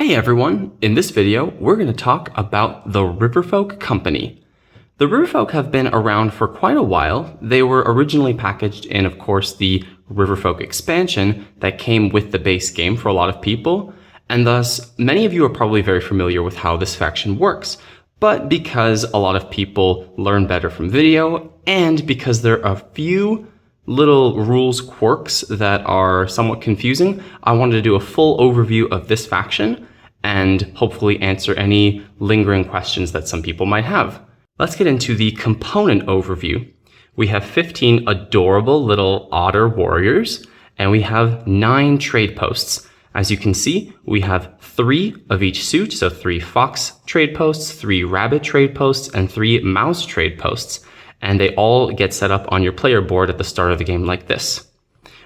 Hey everyone, in this video we're going to talk about the Riverfolk Company. The Riverfolk have been around for quite a while. They were originally packaged in, of course, the Riverfolk expansion that came with the base game for a lot of people, and thus many of you are probably very familiar with how this faction works. But because a lot of people learn better from video, and because there are a few little rules quirks that are somewhat confusing, I wanted to do a full overview of this faction and hopefully answer any lingering questions that some people might have. Let's get into the component overview. We have 15 adorable little otter warriors, and we have 9 trade posts. As you can see, we have 3 of each suit, so 3 fox trade posts, 3 rabbit trade posts, and 3 mouse trade posts. And they all get set up on your player board at the start of the game like this.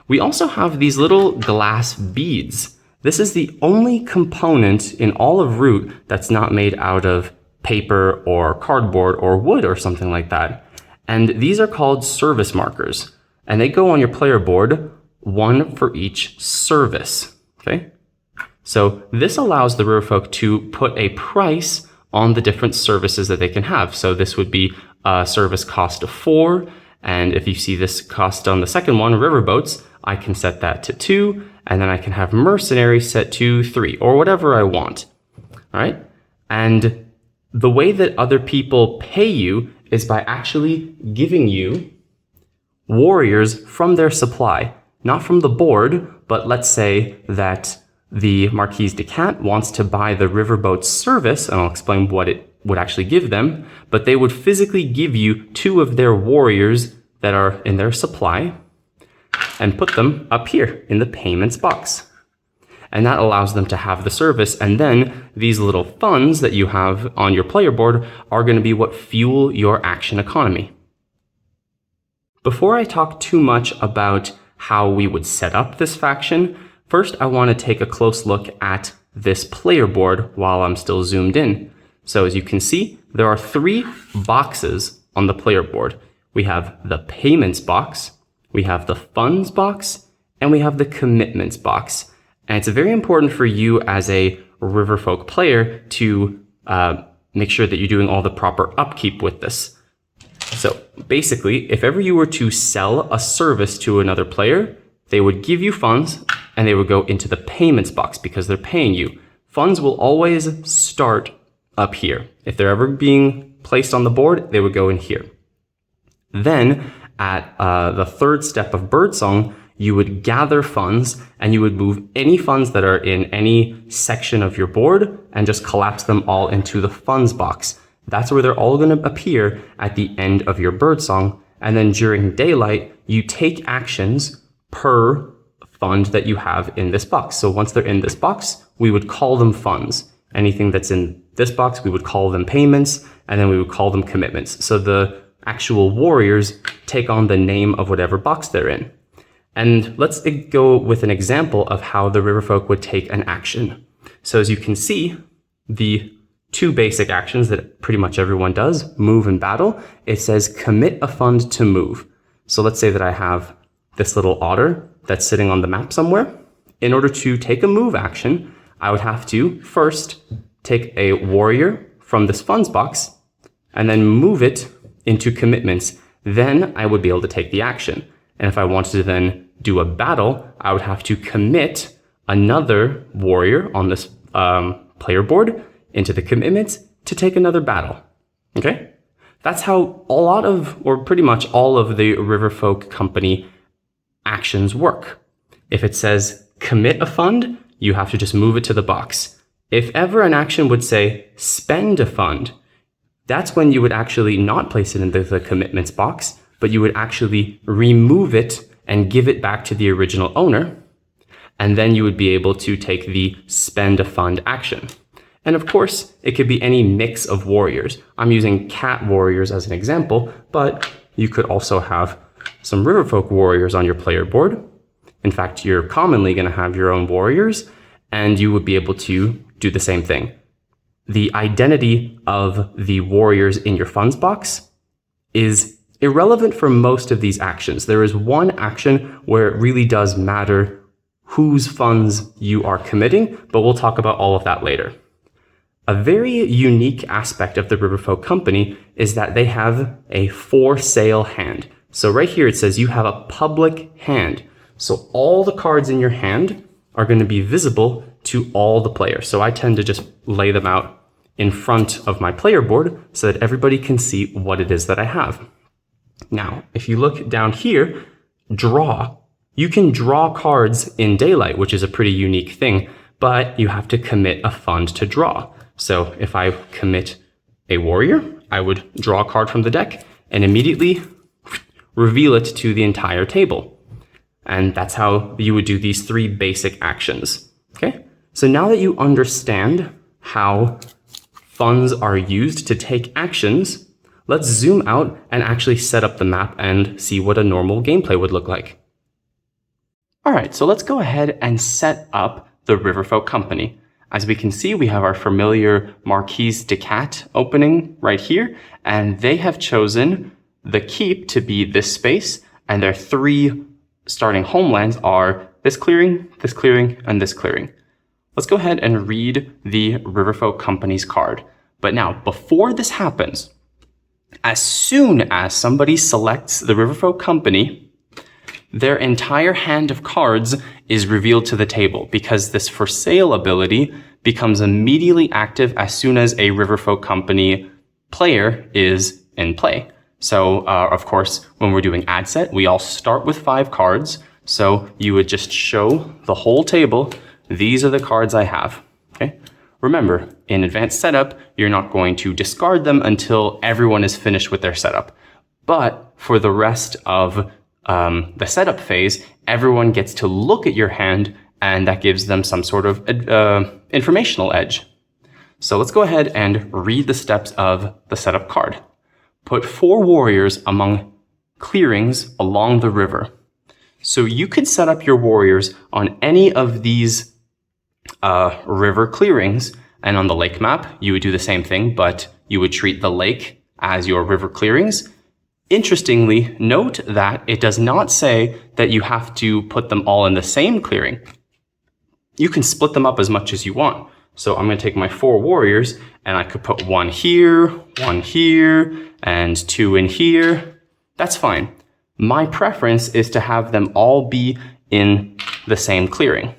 We also have these little glass beads. This is the only component in all of Root that's not made out of paper or cardboard or wood or something like that. And these are called service markers. And they go on your player board, 1 for each service. Okay? So this allows the Riverfolk to put a price on the different services that they can have. So this would be a service cost of 4. And if you see this cost on the second one, Riverboats, I can set that to 2. And then I can have Mercenaries set to 3 or whatever I want. All right. And the way that other people pay you is by actually giving you warriors from their supply, not from the board, but let's say that the Marquise de Cat wants to buy the Riverboats Service, and I'll explain what it would actually give them, but they would physically give you 2 of their warriors that are in their supply and put them up here in the payments box. And that allows them to have the service, and then these little funds that you have on your player board are going to be what fuel your action economy. Before I talk too much about how we would set up this faction, first I want to take a close look at this player board while I'm still zoomed in. So as you can see, there are 3 boxes on the player board. We have the payments box, we have the funds box, and we have the commitments box. And it's very important for you as a Riverfolk player to make sure that you're doing all the proper upkeep with this. So basically, if ever you were to sell a service to another player, they would give you funds and they would go into the payments box because they're paying you. Funds will always start up here. If they're ever being placed on the board, they would go in here. Then at the third step of Birdsong, you would gather funds and you would move any funds that are in any section of your board and just collapse them all into the funds box. That's where they're all going to appear at the end of your Birdsong. And then during daylight, you take actions per fund that you have in this box. So once they're in this box, we would call them funds. Anything that's in this box, we would call them payments, and then we would call them commitments. So the actual warriors take on the name of whatever box they're in. And let's go with an example of how the Riverfolk would take an action. So as you can see, the 2 basic actions that pretty much everyone does, move and battle, it says commit a fund to move. So let's say that I have this little otter that's sitting on the map somewhere. In order to take a move action, I would have to first take a warrior from this funds box and then move it into commitments. Then I would be able to take the action. And if I wanted to then do a battle, I would have to commit another warrior on this player board into the commitments to take another battle. Okay? That's how a lot of, or pretty much all of the Riverfolk Company actions work. If it says commit a fund, you have to just move it to the box. If ever an action would say spend a fund, that's when you would actually not place it in the commitments box, but you would actually remove it and give it back to the original owner. And then you would be able to take the spend a fund action. And of course, it could be any mix of warriors. I'm using cat warriors as an example, but you could also have some Riverfolk warriors on your player board. In fact, you're commonly going to have your own warriors, and you would be able to do the same thing. The identity of the warriors in your funds box is irrelevant for most of these actions. There is one action where it really does matter whose funds you are committing, but we'll talk about all of that later. A very unique aspect of the Riverfolk Company is that they have a for sale hand. So right here it says you have a public hand. So all the cards in your hand are going to be visible to all the players. So I tend to just lay them out in front of my player board so that everybody can see what it is that I have. Now, if you look down here, draw. You can draw cards in daylight, which is a pretty unique thing, but you have to commit a fund to draw. So if I commit a warrior, I would draw a card from the deck and immediately reveal it to the entire table. And that's how you would do these three basic actions. Okay? So now that you understand how funds are used to take actions, let's zoom out and actually set up the map and see what a normal gameplay would look like. All right, so let's go ahead and set up the Riverfolk Company. As we can see, we have our familiar Marquise de Cat opening right here, and they have chosen the keep to be this space, and their three starting homelands are this clearing, and this clearing. Let's go ahead and read the Riverfolk Company's card. But now, before this happens, as soon as somebody selects the Riverfolk Company, their entire hand of cards is revealed to the table because this for sale ability becomes immediately active as soon as a Riverfolk Company player is in play. So, of course, when we're doing ad set, we all start with 5 cards. So you would just show the whole table. These are the cards I have. Okay. Remember, in advanced setup, you're not going to discard them until everyone is finished with their setup. But for the rest of the setup phase, everyone gets to look at your hand, and that gives them some sort of informational edge. So let's go ahead and read the steps of the setup card. Put 4 warriors among clearings along the river. So you could set up your warriors on any of these river clearings, and on the lake map, you would do the same thing, but you would treat the lake as your river clearings. Interestingly, note that it does not say that you have to put them all in the same clearing. You can split them up as much as you want. So I'm going to take my 4 warriors, and I could put 1 here, and 2 in here. That's fine. My preference is to have them all be in the same clearing.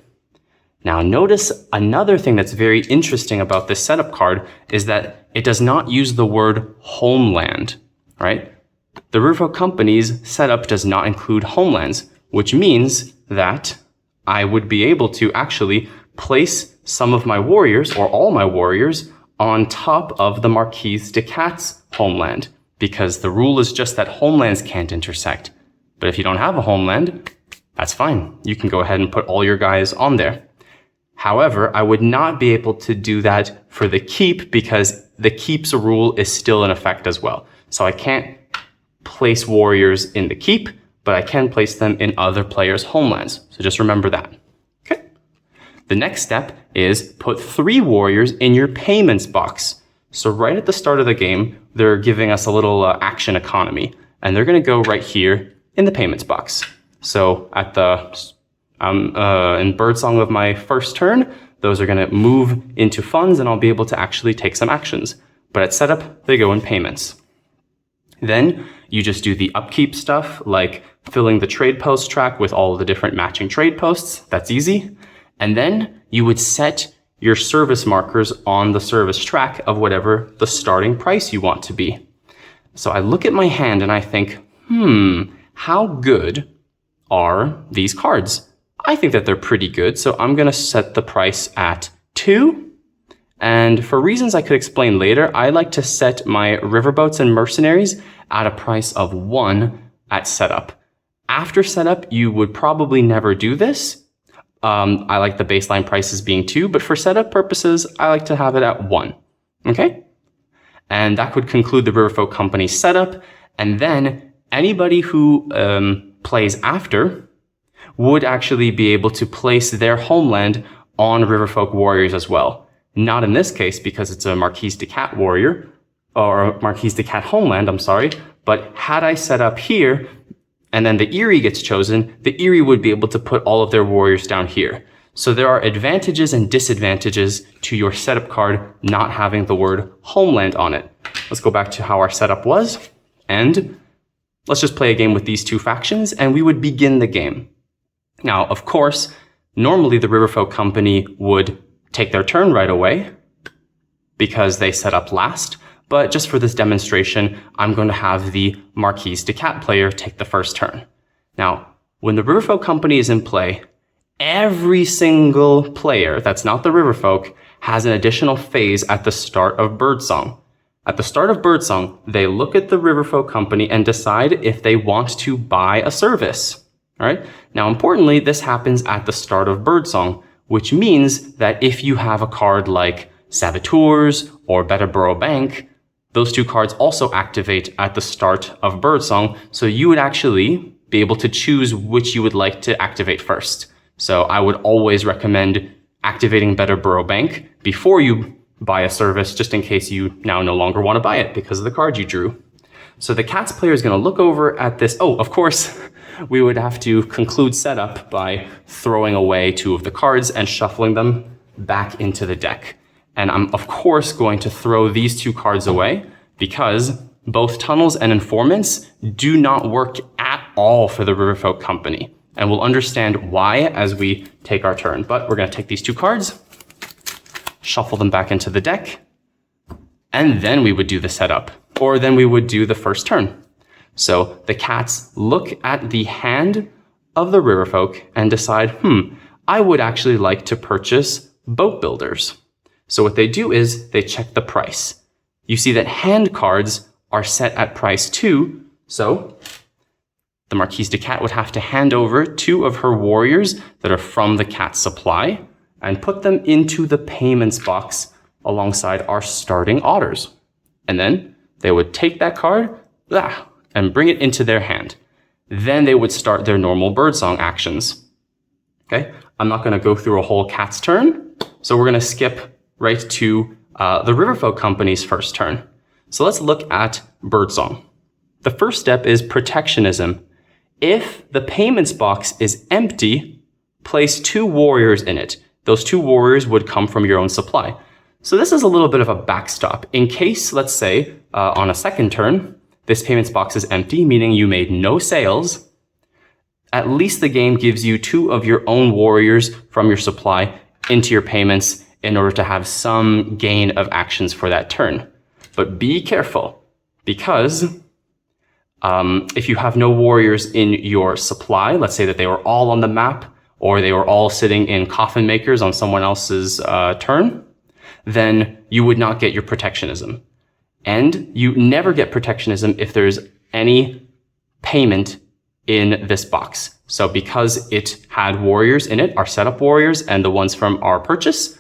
Now notice another thing that's very interesting about this setup card is that it does not use the word homeland, right? The Riverfolk Company's setup does not include homelands, which means that I would be able to actually place some of my warriors, or all my warriors, on top of the Marquise de Cat's homeland, because the rule is just that homelands can't intersect. But if you don't have a homeland, that's fine. You can go ahead and put all your guys on there. However, I would not be able to do that for the keep because the keep's rule is still in effect as well. So I can't place warriors in the keep, but I can place them in other players' homelands. So just remember that. Okay. The next step is put 3 warriors in your payments box. So right at the start of the game, they're giving us a little action economy, and they're going to go right here in the payments box. So at the in birdsong of my first turn, those are going to move into funds, and I'll be able to actually take some actions. But at setup, they go in payments. Then you just do the upkeep stuff, like filling the trade post track with all of the different matching trade posts. That's easy. And then you would set your service markers on the service track of whatever the starting price you want to be. So I look at my hand and I think, how good are these cards? I think that they're pretty good, so I'm going to set the price at 2. And for reasons I could explain later, I like to set my Riverboats and Mercenaries at a price of 1 at setup. After setup, you would probably never do this. I like the baseline prices being 2, but for setup purposes, I like to have it at 1. Okay? And that would conclude the Riverfolk Company setup. And then anybody who plays after would actually be able to place their homeland on Riverfolk warriors as well. Not in this case because it's a Marquise de Cat warrior, or a Marquise de Cat homeland, I'm sorry. But had I set up here and then the Eerie gets chosen, the Eerie would be able to put all of their warriors down here. So there are advantages and disadvantages to your setup card not having the word homeland on it. Let's go back to how our setup was, and let's just play a game with these two factions, and we would begin the game. Now, of course, normally the Riverfolk Company would take their turn right away because they set up last, but just for this demonstration, I'm going to have the Marquise de Cat player take the first turn. Now, when the Riverfolk Company is in play, every single player that's not the Riverfolk has an additional phase at the start of Birdsong. At the start of Birdsong, they look at the Riverfolk Company and decide if they want to buy a service. All right. Now, importantly, this happens at the start of Birdsong, which means that if you have a card like Saboteurs or Better Burrow Bank, those two cards also activate at the start of Birdsong. So you would actually be able to choose which you would like to activate first. So I would always recommend activating Better Burrow Bank before you buy a service, just in case you now no longer want to buy it because of the card you drew. So the Cats player is going to look over at this. Oh, of course, we would have to conclude setup by throwing away two of the cards and shuffling them back into the deck. And I'm, of course, going to throw these two cards away because both Tunnels and Informants do not work at all for the Riverfolk Company. And we'll understand why as we take our turn. But we're going to take these two cards, shuffle them back into the deck, and then we would do the setup. Or then we would do the first turn. So the Cats look at the hand of the Riverfolk and decide, I would actually like to purchase boat builders. So what they do is they check the price. You see that hand cards are set at price 2, so the Marquise de Cat would have to hand over 2 of her warriors that are from the Cat supply and put them into the payments box alongside our starting otters. And then they would take that card and bring it into their hand. Then they would start their normal Birdsong actions. Okay, I'm not going to go through a whole Cat's turn, so we're going to skip right to the Riverfolk Company's first turn. So let's look at Birdsong. The first step is Protectionism. If the payments box is empty, place 2 warriors in it. Those 2 warriors would come from your own supply. So this is a little bit of a backstop. In case, let's say, on a second turn, this payments box is empty, meaning you made no sales, at least the game gives you 2 of your own warriors from your supply into your payments in order to have some gain of actions for that turn. But be careful, because if you have no warriors in your supply, let's say that they were all on the map, or they were all sitting in coffin makers on someone else's turn, then you would not get your Protectionism. And you never get Protectionism if there's any payment in this box. So because it had warriors in it, our setup warriors and the ones from our purchase,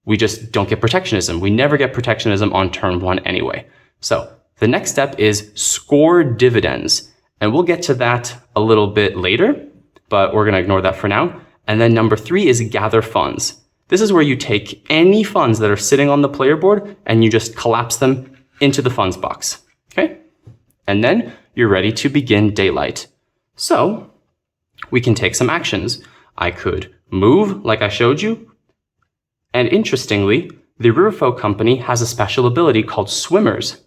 we just don't get Protectionism. We never get Protectionism on turn 1 anyway. So the next step is score dividends. And we'll get to that a little bit later, but we're going to ignore that for now. And then number 3 is gather funds. This is where you take any funds that are sitting on the player board and you just collapse them into the funds box. Okay? And then you're ready to begin daylight. So we can take some actions. I could move like I showed you. And interestingly, the Riverfolk Company has a special ability called Swimmers.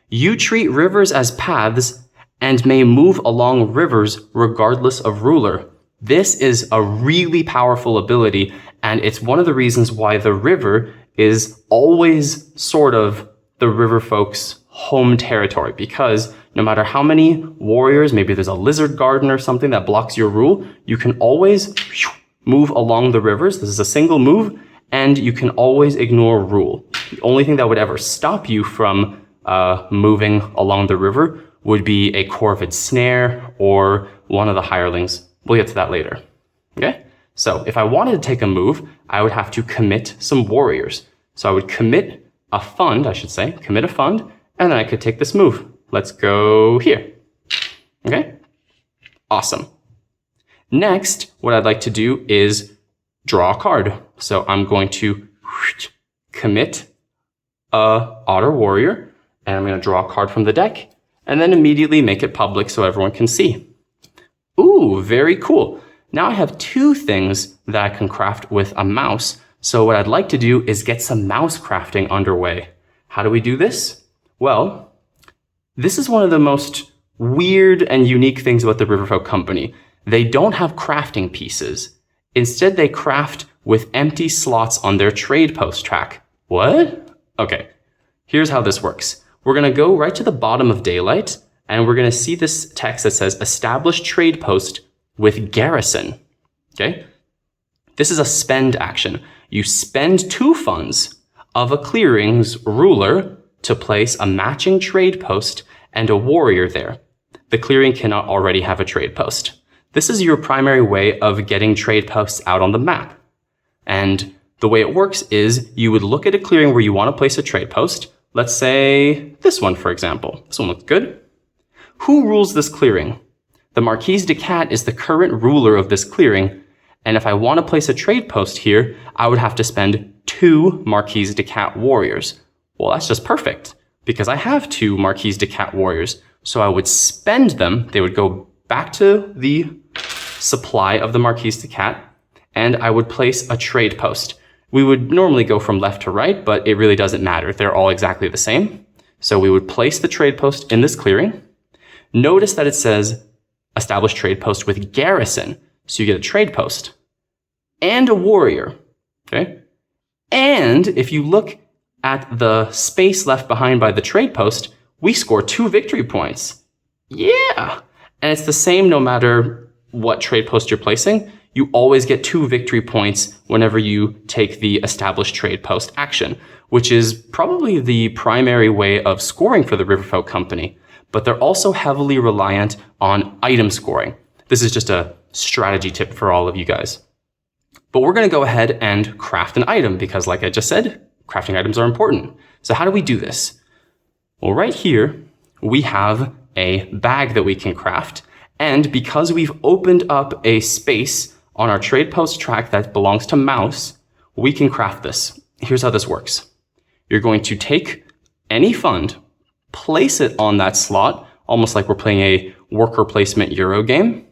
You treat rivers as paths and may move along rivers regardless of ruler. This is a really powerful ability, and it's one of the reasons why the river is always sort of the Riverfolk's home territory, because no matter how many warriors, maybe there's a lizard garden or something that blocks your rule, you can always move along the rivers. This is a single move, and you can always ignore rule. The only thing that would ever stop you from moving along the river would be a Corvid snare or one of the hirelings. We'll get to that later. Okay? So if I wanted to take a move, I would have to commit some warriors. So I would commit a fund, commit a fund, and then I could take this move. Let's go here. Okay? Awesome. Next, what I'd like to do is draw a card. So I'm going to commit a otter warrior, and I'm going to draw a card from the deck, and then immediately make it public so everyone can see. Ooh, very cool. Now I have two things that I can craft with a mouse. So what I'd like to do is get some mouse crafting underway. How do we do this? Well, this is one of the most weird and unique things about the Riverfolk Company. They don't have crafting pieces. Instead, they craft with empty slots on their trade post track. What? Okay, here's how this works. We're going to go right to the bottom of Daylight, and we're going to see this text that says establish trade post with Garrison. Okay? This is a spend action. You spend 2 funds of a clearing's ruler to place a matching trade post and a warrior there. The clearing cannot already have a trade post. This is your primary way of getting trade posts out on the map. And the way it works is you would look at a clearing where you want to place a trade post. Let's say this one, for example. This one looks good. Who rules this clearing? The Marquise de Cat is the current ruler of this clearing. And if I want to place a trade post here, I would have to spend 2 Marquise de Cat warriors. Well, that's just perfect because I have 2 Marquise de Cat warriors. So I would spend them. They would go back to the supply of the Marquise de Cat, and I would place a trade post. We would normally go from left to right, but it really doesn't matter. They're all exactly the same. So we would place the trade post in this clearing. Notice that it says establish trade post with Garrison. So you get a trade post and a warrior. Okay. And if you look at the space left behind by the trade post, we score 2 victory points. Yeah. And it's the same no matter what trade post you're placing. You always get 2 victory points whenever you take the established trade post action, which is probably the primary way of scoring for the Riverfolk Company. But they're also heavily reliant on item scoring. This is just a strategy tip for all of you guys. But we're going to go ahead and craft an item because, like I just said, crafting items are important. So how do we do this? Well, right here, we have a bag that we can craft. And because we've opened up a space on our trade post track that belongs to mouse, we can craft this. Here's how this works. You're going to take any fund, place it on that slot, almost like we're playing a worker placement Euro game.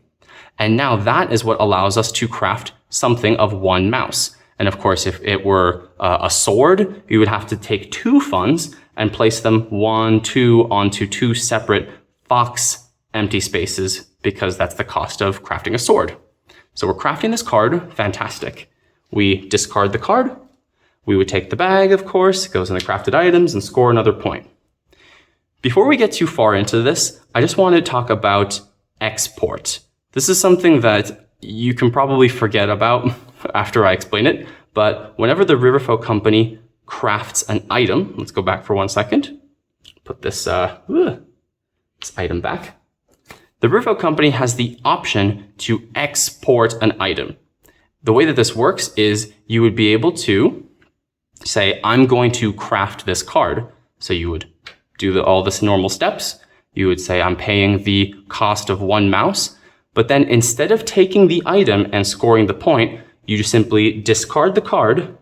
And now that is what allows us to craft something of 1 mouse. And of course, if it were a sword, you would have to take 2 funds and place them 1, 2 onto 2 separate box empty spaces because that's the cost of crafting a sword. So we're crafting this card. Fantastic. We discard the card. We would take the bag, of course, it goes in the crafted items and score another point. Before we get too far into this, I just want to talk about export. This is something that you can probably forget about after I explain it, but whenever the Riverfolk Company crafts an item, let's go back for 1 second, put this item back. The Riverfolk Company has the option to export an item. The way that this works is you would be able to say, I'm going to craft this card. So you would do all this normal steps. You would say, I'm paying the cost of 1 mouse. But then instead of taking the item and scoring the point, you just simply discard the card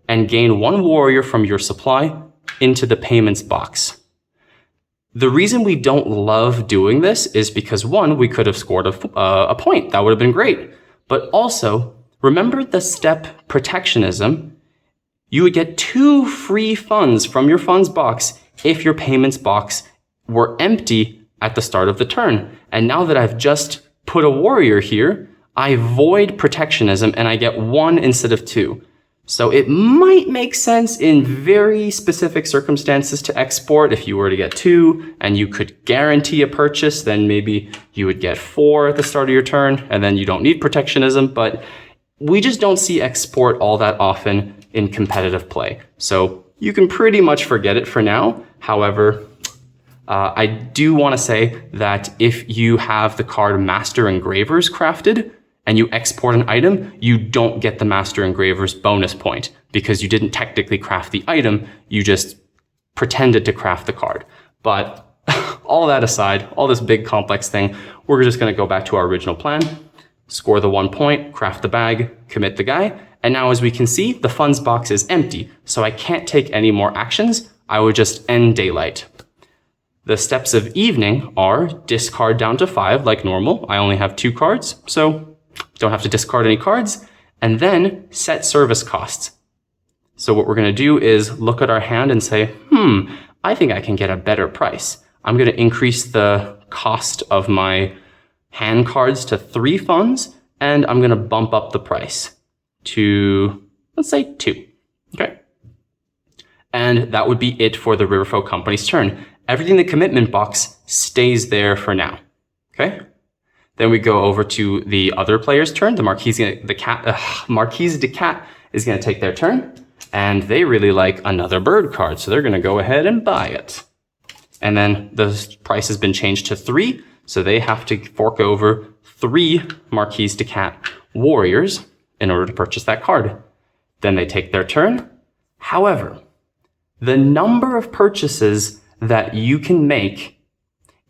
and gain 1 warrior from your supply into the payments box. The reason we don't love doing this is because 1, we could have scored a point. That would have been great. But also, remember the step Protectionism? You would get 2 free funds from your funds box if your payments box were empty at the start of the turn. And now that I've just put a warrior here, I void Protectionism and I get 1 instead of 2. So it might make sense in very specific circumstances to export. If you were to get 2 and you could guarantee a purchase, then maybe you would get 4 at the start of your turn and then you don't need Protectionism. But we just don't see export all that often in competitive play. So you can pretty much forget it for now. However, I do want to say that if you have the card Master Engravers crafted, and you export an item, you don't get the Master Engraver's bonus point because you didn't technically craft the item, you just pretended to craft the card. But all that aside, all this big complex thing, we're just gonna go back to our original plan, score the 1 point, craft the bag, commit the guy, and now as we can see, the funds box is empty, so I can't take any more actions. I would just end Daylight. The steps of evening are discard down to 5 like normal. I only have 2 cards, so don't have to discard any cards. And then set service costs. So what we're going to do is look at our hand and say, I think I can get a better price. I'm going to increase the cost of my hand cards to 3 funds, and I'm going to bump up the price to, let's say, 2. Okay. And that would be it for the Riverfolk Company's turn. Everything in the commitment box stays there for now. Okay. Then we go over to the other player's turn. The Marquise de Cat is going to take their turn. And they really like another bird card, so they're going to go ahead and buy it. And then the price has been changed to 3, so they have to fork over 3 Marquise de Cat warriors in order to purchase that card. Then they take their turn. However, the number of purchases that you can make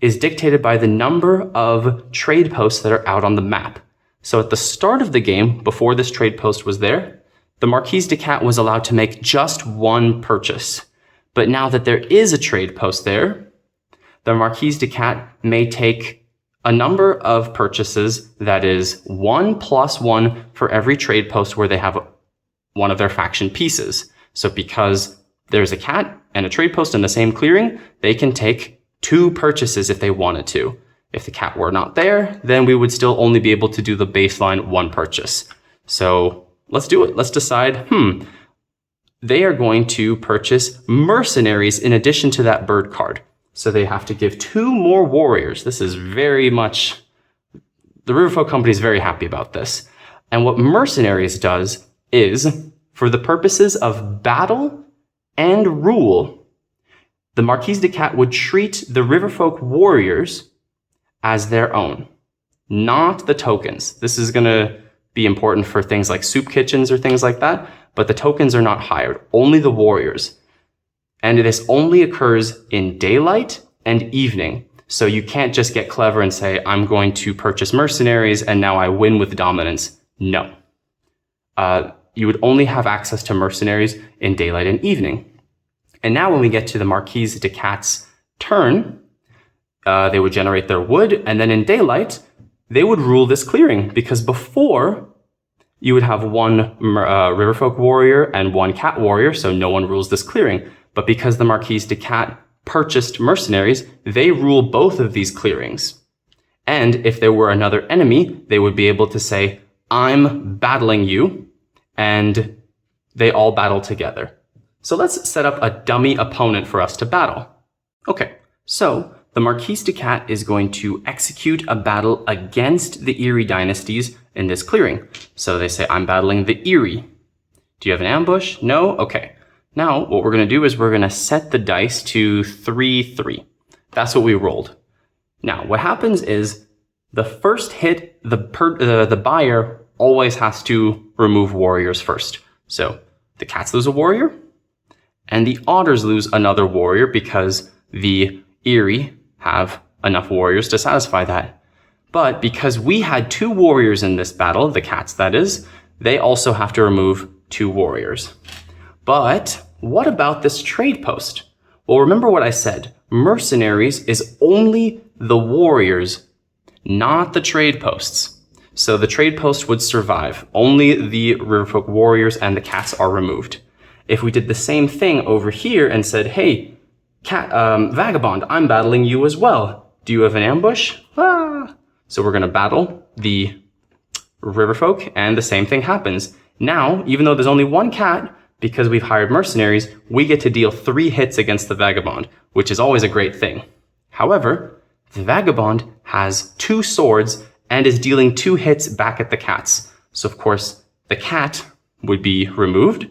is dictated by the number of trade posts that are out on the map. So at the start of the game, before this trade post was there, the Marquise de Cat was allowed to make just 1 purchase. But now that there is a trade post there, the Marquise de Cat may take a number of purchases that is 1 + 1 for every trade post where they have one of their faction pieces. So because there's a cat and a trade post in the same clearing, they can take 2 purchases if they wanted to. If the cat were not there, then we would still only be able to do the baseline 1 purchase. So let's do it. Let's decide, they are going to purchase Mercenaries in addition to that bird card. So they have to give 2 more warriors. This is very much, the Riverfolk Company is very happy about this. And what Mercenaries does is, for the purposes of battle and rule, the Marquise de Cat would treat the Riverfolk warriors as their own, not the tokens. This is going to be important for things like soup kitchens or things like that, but the tokens are not hired, only the warriors. And this only occurs in daylight and evening. So you can't just get clever and say, I'm going to purchase Mercenaries and now I win with dominance. No. You would only have access to Mercenaries in daylight and evening. And now when we get to the Marquise de Cat's turn, they would generate their wood, and then in daylight, they would rule this clearing, because before you would have 1 Riverfolk warrior and 1 cat warrior, so no one rules this clearing. But because the Marquise de Cat purchased Mercenaries, they rule both of these clearings. And if there were another enemy, they would be able to say, I'm battling you, and they all battle together. So let's set up a dummy opponent for us to battle. Okay, so the Marquise de Cat is going to execute a battle against the Erie dynasties in this clearing. So they say, I'm battling the Erie. Do you have an ambush? No? Okay. Now, what we're going to do is we're going to set the dice to 3-3. That's what we rolled. Now, what happens is the first hit, the buyer always has to remove warriors first. So the cats lose a warrior, and the otters lose another warrior because the Erie have enough warriors to satisfy that. But because we had 2 warriors in this battle, the cats that is, they also have to remove 2 warriors. But what about this trade post? Well, remember what I said. Mercenaries is only the warriors, not the trade posts. So the trade post would survive. Only the Riverfolk warriors and the cats are removed. If we did the same thing over here and said, hey, Vagabond, I'm battling you as well. Do you have an ambush? So we're going to battle the Riverfolk, and the same thing happens. Now, even though there's only 1 cat, because we've hired Mercenaries, we get to deal 3 hits against the Vagabond, which is always a great thing. However, the Vagabond has 2 swords and is dealing 2 hits back at the cats. So of course, the cat would be removed,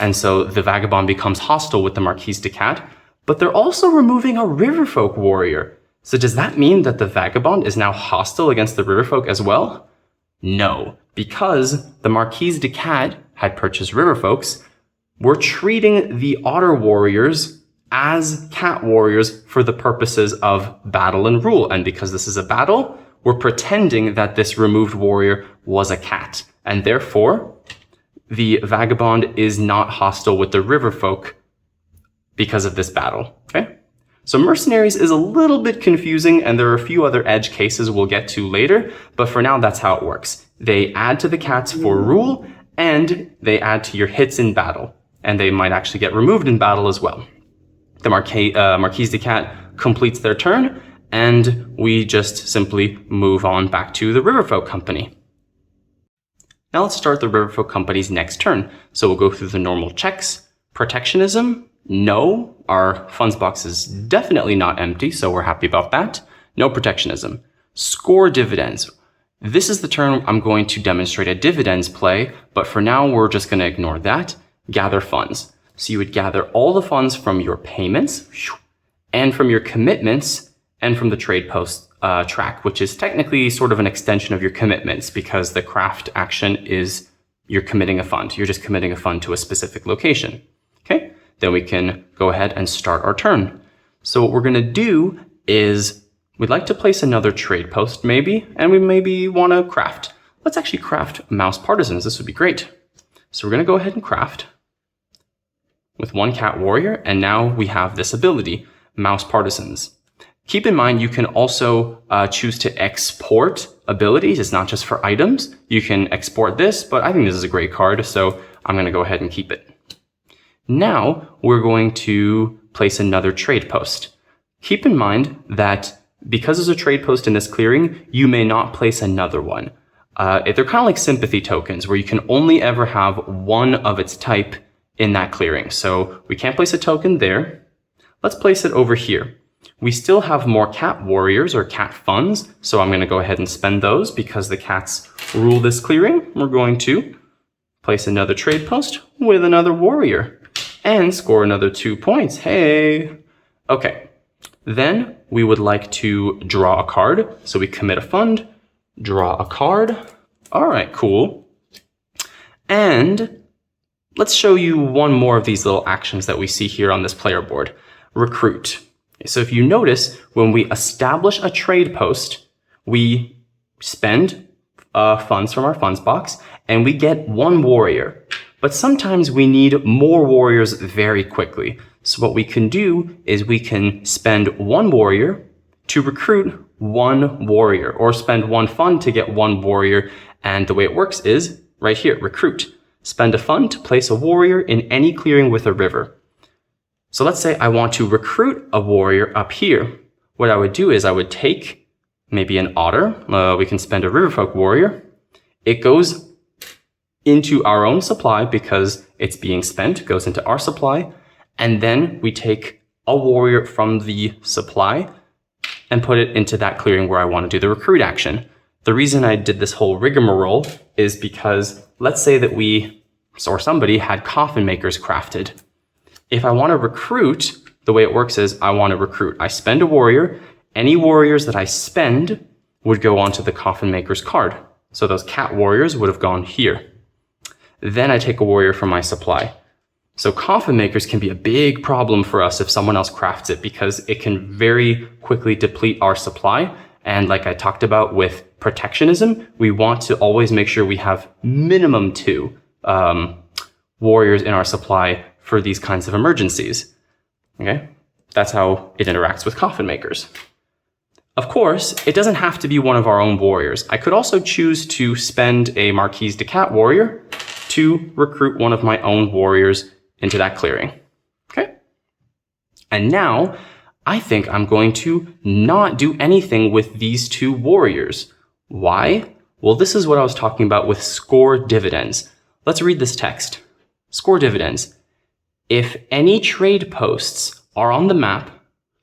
and so the Vagabond becomes hostile with the Marquise de Cat, but they're also removing a Riverfolk warrior. So does that mean that the Vagabond is now hostile against the Riverfolk as well? No, because the Marquise de Cat had purchased Riverfolks. We're treating the otter warriors as cat warriors for the purposes of battle and rule. And because this is a battle, we're pretending that this removed warrior was a cat. And therefore, the Vagabond is not hostile with the Riverfolk because of this battle, okay? So Mercenaries is a little bit confusing, and there are a few other edge cases we'll get to later, but for now that's how it works. They add to the cats for rule, and they add to your hits in battle, and they might actually get removed in battle as well. The Marquise de Cat completes their turn, and we just simply move on back to the Riverfolk Company. Now let's start the Riverfolk Company's next turn. So we'll go through the normal checks. Protectionism, no. Our funds box is definitely not empty, so we're happy about that. No protectionism. Score dividends. This is the turn I'm going to demonstrate a dividends play, but for now we're just going to ignore that. Gather funds. So you would gather all the funds from your payments and from your commitments and from the trade post track, which is technically sort of an extension of your commitments because the craft action is you're committing a fund. You're just committing a fund to a specific location. Okay, then we can go ahead and start our turn. So what we're going to do is we'd like to place another trade post maybe, and we maybe want to craft. Let's actually craft mouse partisans. This would be great. So we're going to go ahead and craft with one cat warrior, and now we have this ability, mouse partisans. Keep in mind, you can also choose to export abilities. It's not just for items. You can export this, but I think this is a great card, so I'm going to go ahead and keep it. Now we're going to place another trade post. Keep in mind that because there's a trade post in this clearing, you may not place another one. They're kind of like sympathy tokens where you can only ever have one of its type in that clearing. So we can't place a token there. Let's place it over here. We still have more cat warriors or cat funds, so I'm going to go ahead and spend those because the cats rule this clearing. We're going to place another trade post with another warrior and score another 2 points. Hey! Okay, then we would like to draw a card. So we commit a fund, draw a card. All right, cool. And let's show you one more of these little actions that we see here on this player board. Recruit. So if you notice, when we establish a trade post, we spend funds from our funds box and we get one warrior. But sometimes we need more warriors very quickly. So what we can do is we can spend one warrior to recruit one warrior, or spend one fund to get one warrior. And the way it works is right here, recruit. Spend a fund to place a warrior in any clearing with a river. So let's say I want to recruit a warrior up here. What I would do is I would take maybe an otter. We can spend a Riverfolk warrior. It goes into our own supply because it's being spent, goes into our supply. And then we take a warrior from the supply and put it into that clearing where I want to do the recruit action. The reason I did this whole rigmarole is because let's say that we, or somebody, had coffin makers crafted. If I want to recruit, the way it works is I want to recruit. I spend a warrior. Any warriors that I spend would go onto the coffin maker's card. So those cat warriors would have gone here. Then I take a warrior from my supply. So coffin makers can be a big problem for us if someone else crafts it because it can very quickly deplete our supply. And like I talked about with protectionism, we want to always make sure we have minimum 2 warriors in our supply for these kinds of emergencies. Okay, that's how it interacts with coffin makers. Of course, it doesn't have to be one of our own warriors. I could also choose to spend a Marquise de Cat warrior to recruit one of my own warriors into that clearing. Okay, and now I think I'm going to not do anything with these 2 warriors. Why? Well, this is what I was talking about with score dividends. Let's read this text. Score dividends. If any trade posts are on the map,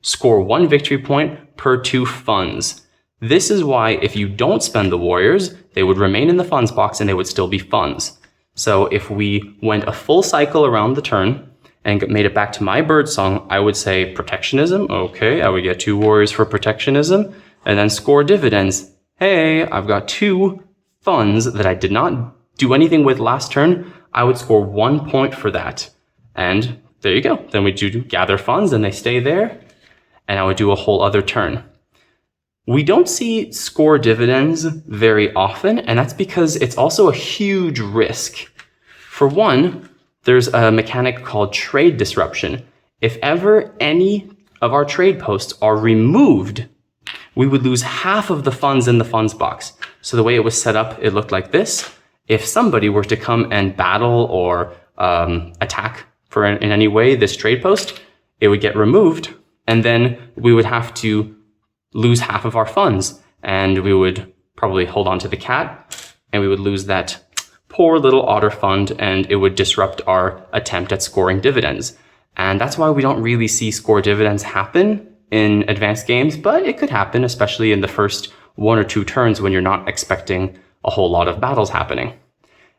score 1 victory point per 2 funds. This is why if you don't spend the warriors, they would remain in the funds box and they would still be funds. So if we went a full cycle around the turn and made it back to my bird song, I would say protectionism. Okay, I would get 2 warriors for protectionism and then score dividends. Hey, I've got 2 funds that I did not do anything with last turn. I would score 1 point for that. And there you go. Then we do gather funds and they stay there. And I would do a whole other turn. We don't see score dividends very often, and that's because it's also a huge risk. For one, there's a mechanic called trade disruption. If ever any of our trade posts are removed, we would lose half of the funds in the funds box. So the way it was set up, it looked like this. If somebody were to come and battle or attack in any way this trade post, it would get removed, and then we would have to lose half of our funds, and we would probably hold on to the cat, and we would lose that poor little otter fund, and it would disrupt our attempt at scoring dividends. And that's why we don't really see score dividends happen in advanced games, but it could happen, especially in the first 1 or 2 turns when you're not expecting a whole lot of battles happening.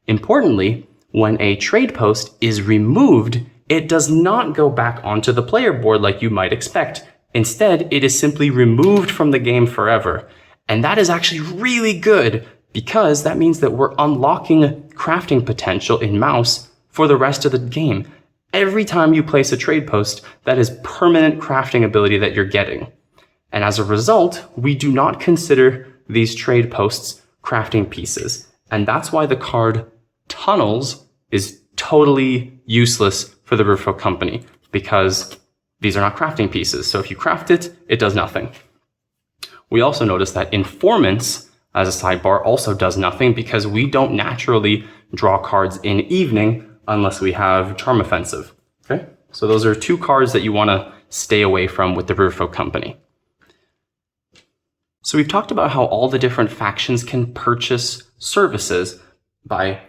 Importantly, when a trade post is removed, it does not go back onto the player board like you might expect. Instead, it is simply removed from the game forever. And that is actually really good, because that means that we're unlocking crafting potential in Mouse for the rest of the game. Every time you place a trade post, that is permanent crafting ability that you're getting. And as a result, we do not consider these trade posts crafting pieces. And that's why the card Tunnels is totally useless for the Riverfolk Company, because these are not crafting pieces. So if you craft it, it does nothing. We also notice that Informants, as a sidebar, also does nothing, because we don't naturally draw cards in Evening unless we have Charm Offensive. Okay? So those are 2 cards that you want to stay away from with the Riverfolk Company. So we've talked about how all the different factions can purchase services by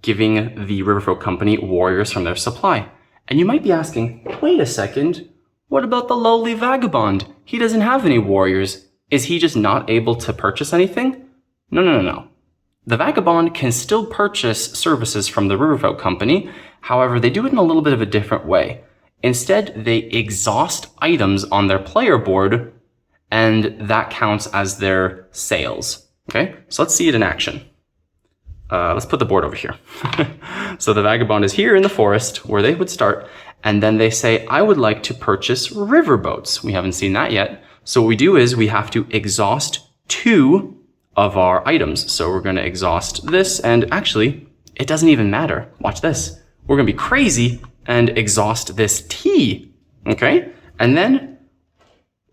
giving the Riverfolk Company warriors from their supply. And you might be asking, wait a second, what about the lowly Vagabond? He doesn't have any warriors. Is he just not able to purchase anything? No. The Vagabond can still purchase services from the Riverfolk Company. However, they do it in a little bit of a different way. Instead, they exhaust items on their player board, and that counts as their sales. Okay, so let's see it in action. Let's put the board over here. So the Vagabond is here in the forest where they would start, and then they say, I would like to purchase riverboats. We haven't seen that yet. So what we do is we have to exhaust 2 of our items. So we're going to exhaust this, and actually, it doesn't even matter. Watch this. We're going to be crazy and exhaust this T. Okay? And then,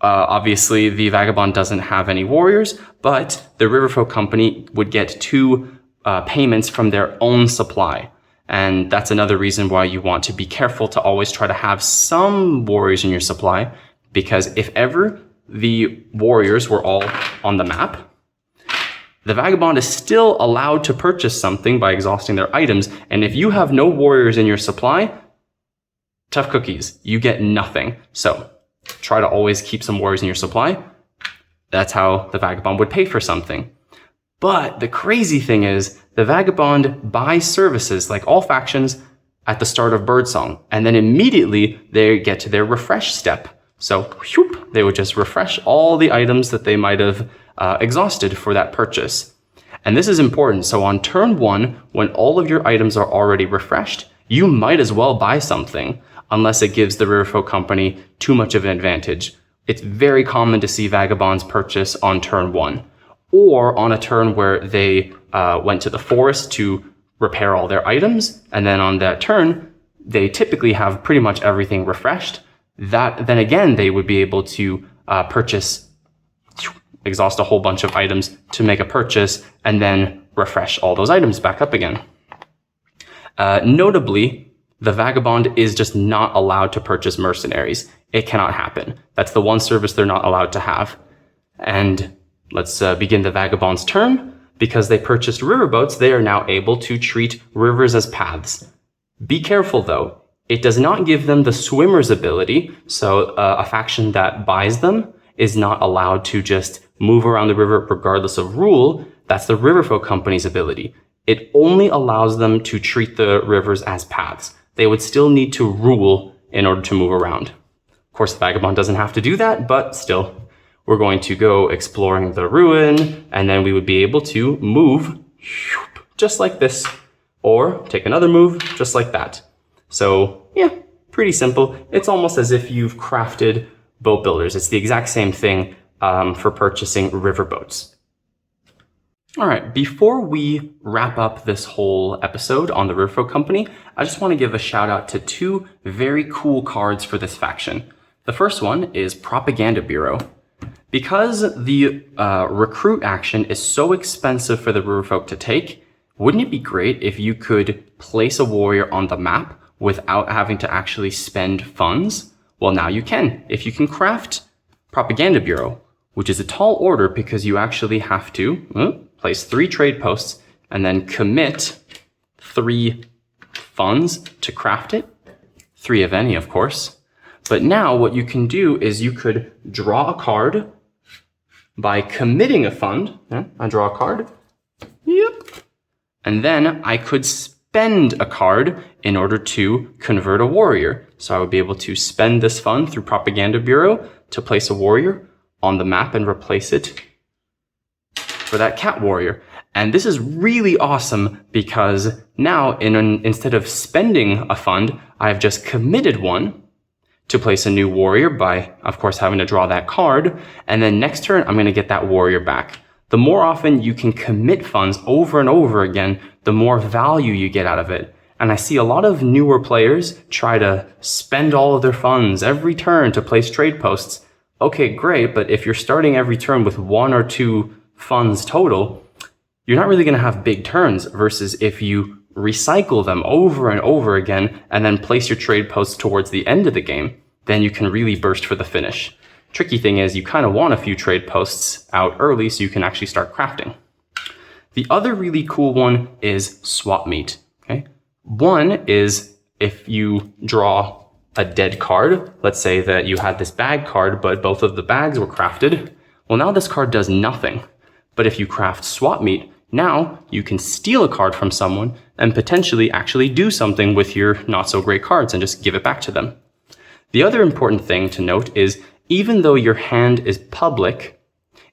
obviously, the Vagabond doesn't have any warriors, but the Riverfolk Company would get 2 payments from their own supply. And that's another reason why you want to be careful to always try to have some warriors in your supply, because if ever the warriors were all on the map, the Vagabond is still allowed to purchase something by exhausting their items. And if you have no warriors in your supply, tough cookies, you get nothing. So try to always keep some warriors in your supply. That's how the Vagabond would pay for something. But the crazy thing is, the Vagabond buys services, like all factions, at the start of Birdsong, and then immediately they get to their refresh step. So whoop, they would just refresh all the items that they might have exhausted for that purchase. And this is important. So on turn 1, when all of your items are already refreshed, you might as well buy something, unless it gives the Riverfolk Company too much of an advantage. It's very common to see Vagabonds purchase on turn 1. Or on a turn where they went to the forest to repair all their items, and then on that turn, they typically have pretty much everything refreshed. Then again, they would be able to exhaust a whole bunch of items to make a purchase, and then refresh all those items back up again. Notably, the Vagabond is just not allowed to purchase mercenaries. It cannot happen. That's the one service they're not allowed to have. And let's begin the Vagabond's turn. Because they purchased riverboats, they are now able to treat rivers as paths. Be careful though. It does not give them the swimmer's ability, so a faction that buys them is not allowed to just move around the river regardless of rule. That's the Riverfolk Company's ability. It only allows them to treat the rivers as paths. They would still need to rule in order to move around. Of course, the Vagabond doesn't have to do that, but still. We're going to go exploring the ruin, and then we would be able to move just like this, or take another move just like that. So yeah, pretty simple. It's almost as if you've crafted boat builders. It's the exact same thing for purchasing riverboats. All right, before we wrap up this whole episode on the Riverfolk Company, I just want to give a shout out to 2 very cool cards for this faction. The first one is Propaganda Bureau. Because the recruit action is so expensive for the Riverfolk to take, wouldn't it be great if you could place a warrior on the map without having to actually spend funds? Well, now you can, if you can craft Propaganda Bureau, which is a tall order because you actually have to place 3 trade posts and then commit 3 funds to craft it. 3 of any, of course. But now what you can do is you could draw a card by committing a fund. I draw a card. Yep. And then I could spend a card in order to convert a warrior. So I would be able to spend this fund through Propaganda Bureau to place a warrior on the map and replace it for that cat warrior. And this is really awesome because now instead of spending a fund, I've just committed one to place a new warrior by, of course, having to draw that card. And then next turn, I'm going to get that warrior back. The more often you can commit funds over and over again, the more value you get out of it. And I see a lot of newer players try to spend all of their funds every turn to place trade posts. Okay, great, but if you're starting every turn with 1 or 2 funds total, you're not really going to have big turns versus if you recycle them over and over again and then place your trade posts towards the end of the game, then you can really burst for the finish. Tricky thing is you kind of want a few trade posts out early so you can actually start crafting. The other really cool one is swap meet. Okay? One is if you draw a dead card, let's say that you had this bag card, but both of the bags were crafted. Well, now this card does nothing. But if you craft swap meet, now you can steal a card from someone and potentially actually do something with your not so great cards and just give it back to them. The other important thing to note is even though your hand is public,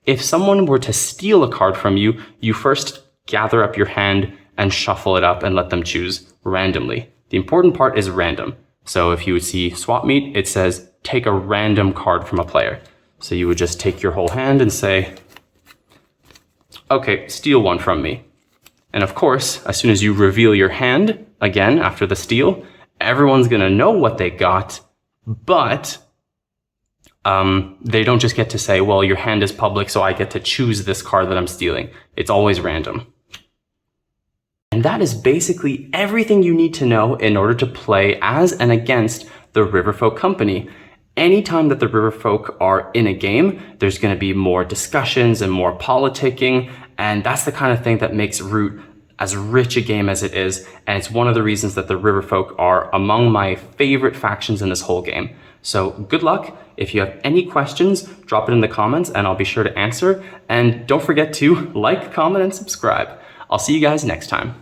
if someone were to steal a card from you, you first gather up your hand and shuffle it up and let them choose randomly. The important part is random. So if you would see swap meet, it says take a random card from a player. So you would just take your whole hand and say, okay, steal one from me. And of course, as soon as you reveal your hand, again, after the steal, everyone's going to know what they got, but they don't just get to say, well, your hand is public, so I get to choose this card that I'm stealing. It's always random. And that is basically everything you need to know in order to play as and against the Riverfolk Company. Anytime that the Riverfolk are in a game, there's going to be more discussions and more politicking, and that's the kind of thing that makes Root as rich a game as it is, and it's one of the reasons that the Riverfolk are among my favorite factions in this whole game. So good luck. If you have any questions, drop it in the comments and I'll be sure to answer. And don't forget to like, comment, and subscribe. I'll see you guys next time.